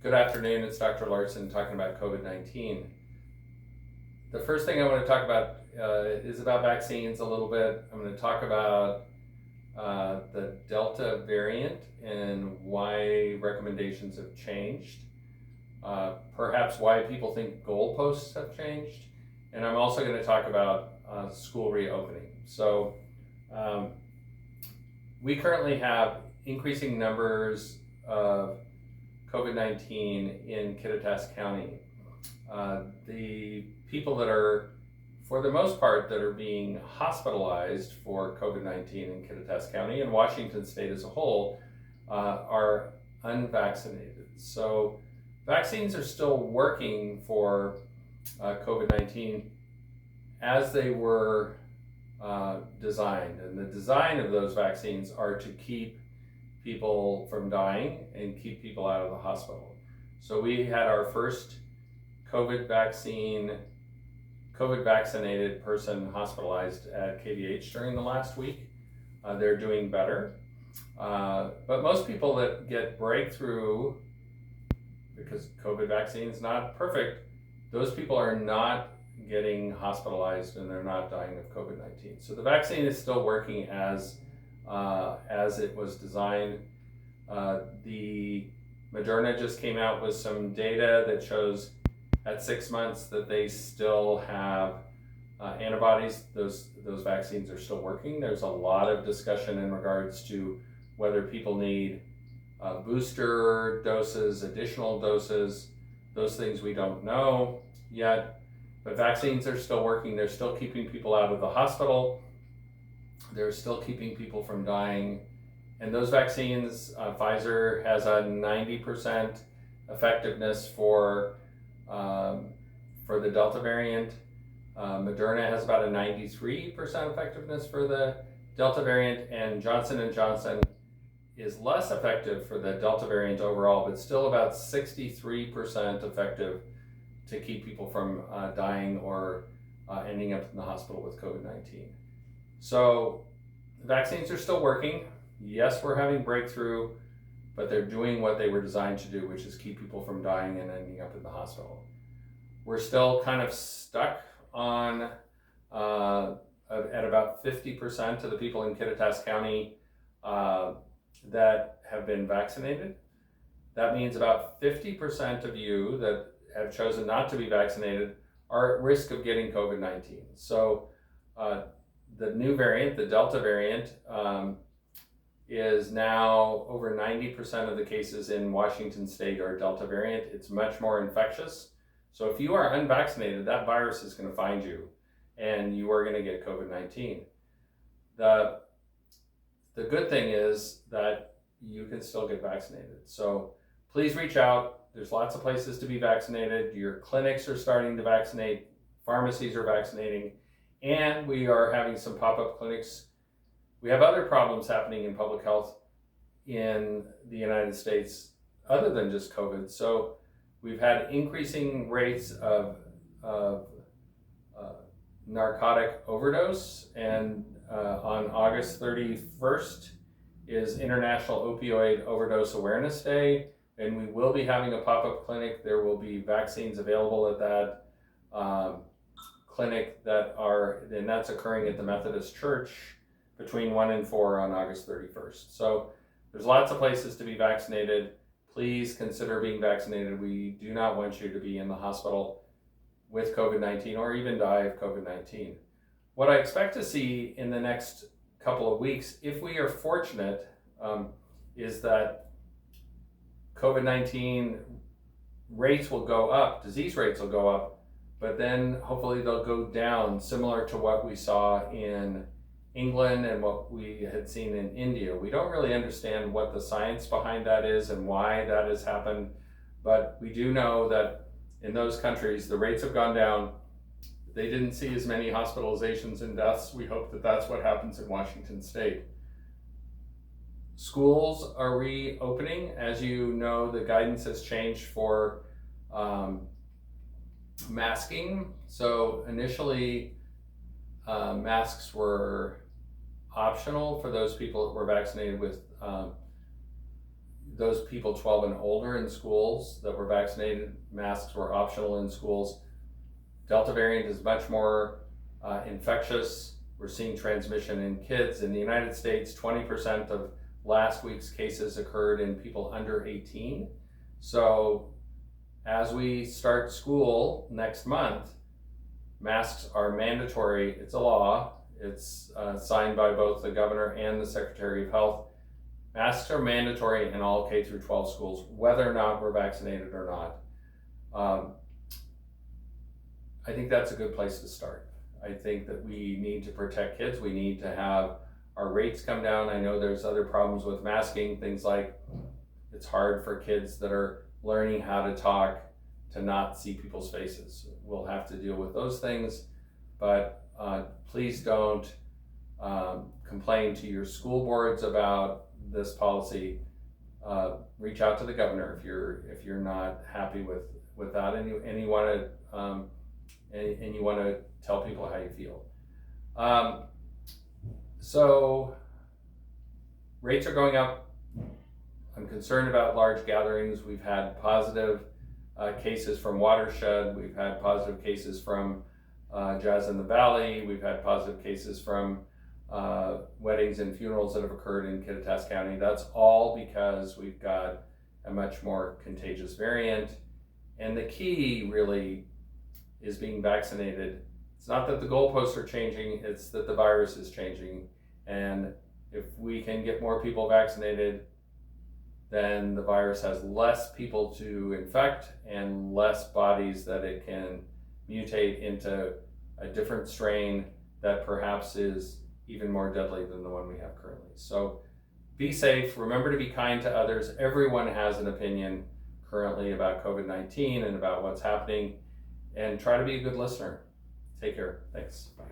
Good afternoon, it's Dr. Larson talking about COVID-19. The first thing I want to talk about is about vaccines a little bit. I'm going to talk about the Delta variant and why recommendations have changed, perhaps why people think goalposts have changed, and I'm also going to talk about school reopening. So we currently have increasing numbers of COVID-19 in Kittitas County. The people that are, for the most part, that are being hospitalized for COVID-19 in Kittitas County and Washington State as a whole are unvaccinated. So vaccines are still working for COVID-19 as they were designed. And the design of those vaccines are to keep people from dying and keep people out of the hospital. So we had our first COVID vaccinated person hospitalized at KVH during the last week. They're doing better. But most people that get breakthrough, because COVID vaccine is not perfect, those people are not getting hospitalized and they're not dying of COVID-19. So the vaccine is still working as it was designed. The Moderna just came out with some data that shows at 6 months that they still have antibodies. Those vaccines are still working. There's a lot of discussion in regards to whether people need booster doses, additional doses. Those things we don't know yet, but vaccines are still working. They're still keeping people out of the hospital. They're still keeping people from dying. And those vaccines, Pfizer has a 90% effectiveness for the Delta variant. Moderna has about a 93% effectiveness for the Delta variant, and Johnson & Johnson is less effective for the Delta variant overall, but still about 63% effective to keep people from dying or ending up in the hospital with COVID-19. So vaccines are still working. Yes, we're having breakthrough, but they're doing what they were designed to do, which is keep people from dying and ending up in the hospital. We're still kind of stuck on at about 50% of the people in Kittitas County that have been vaccinated. That means about 50% of you that have chosen not to be vaccinated are at risk of getting COVID-19. So the new variant, the Delta variant, is now over 90% of the cases in Washington State are Delta variant. It's much more infectious. So if you are unvaccinated, that virus is going to find you and you are going to get COVID-19. The good thing is that you can still get vaccinated. So please reach out. There's lots of places to be vaccinated. Your clinics are starting to vaccinate. Pharmacies are vaccinating. And we are having some pop-up clinics. We have other problems happening in public health in the United States other than just COVID. So we've had increasing rates of narcotic overdose, and on August 31st is International Opioid Overdose Awareness Day, and we will be having a pop-up clinic. There will be vaccines available at that clinic and that's occurring at the Methodist Church between 1 and 4 on August 31st. So there's lots of places to be vaccinated. Please consider being vaccinated. We do not want you to be in the hospital with COVID-19 or even die of COVID-19. What I expect to see in the next couple of weeks, if we are fortunate, is that COVID-19 rates will go up, disease rates will go up, but then hopefully they'll go down, similar to what we saw in England and what we had seen in India. We don't really understand what the science behind that is and why that has happened, but we do know that in those countries the rates have gone down. They didn't see as many hospitalizations and deaths. We hope that that's what happens in Washington State. Schools are reopening. As you know, the guidance has changed for masking. So initially, masks were optional for those people that were vaccinated with those people 12 and older in schools that were vaccinated, masks were optional in schools. Delta variant is much more infectious. We're seeing transmission in kids. In the United States, 20% of last week's cases occurred in people under 18. So as we start school next month, masks are mandatory. It's a law. It's signed by both the governor and the Secretary of Health. Masks are mandatory in all K through 12 schools, whether or not we're vaccinated or not. I think that's a good place to start. I think that we need to protect kids. We need to have our rates come down. I know there's other problems with masking, things like it's hard for kids that are learning how to talk to not see people's faces. We'll have to deal with those things, but please don't complain to your school boards about this policy. Reach out to the governor if you're not happy with that, and you want to tell people how you feel. So rates are going up. I'm concerned about large gatherings. We've had positive cases from Watershed. We've had positive cases from Jazz in the Valley. We've had positive cases from weddings and funerals that have occurred in Kittitas County. That's all because we've got a much more contagious variant. And the key really is being vaccinated. It's not that the goalposts are changing, it's that the virus is changing. And if we can get more people vaccinated, then the virus has less people to infect and less bodies that it can mutate into a different strain that perhaps is even more deadly than the one we have currently. So be safe, remember to be kind to others. Everyone has an opinion currently about COVID-19 and about what's happening, and try to be a good listener. Take care. Thanks. Bye.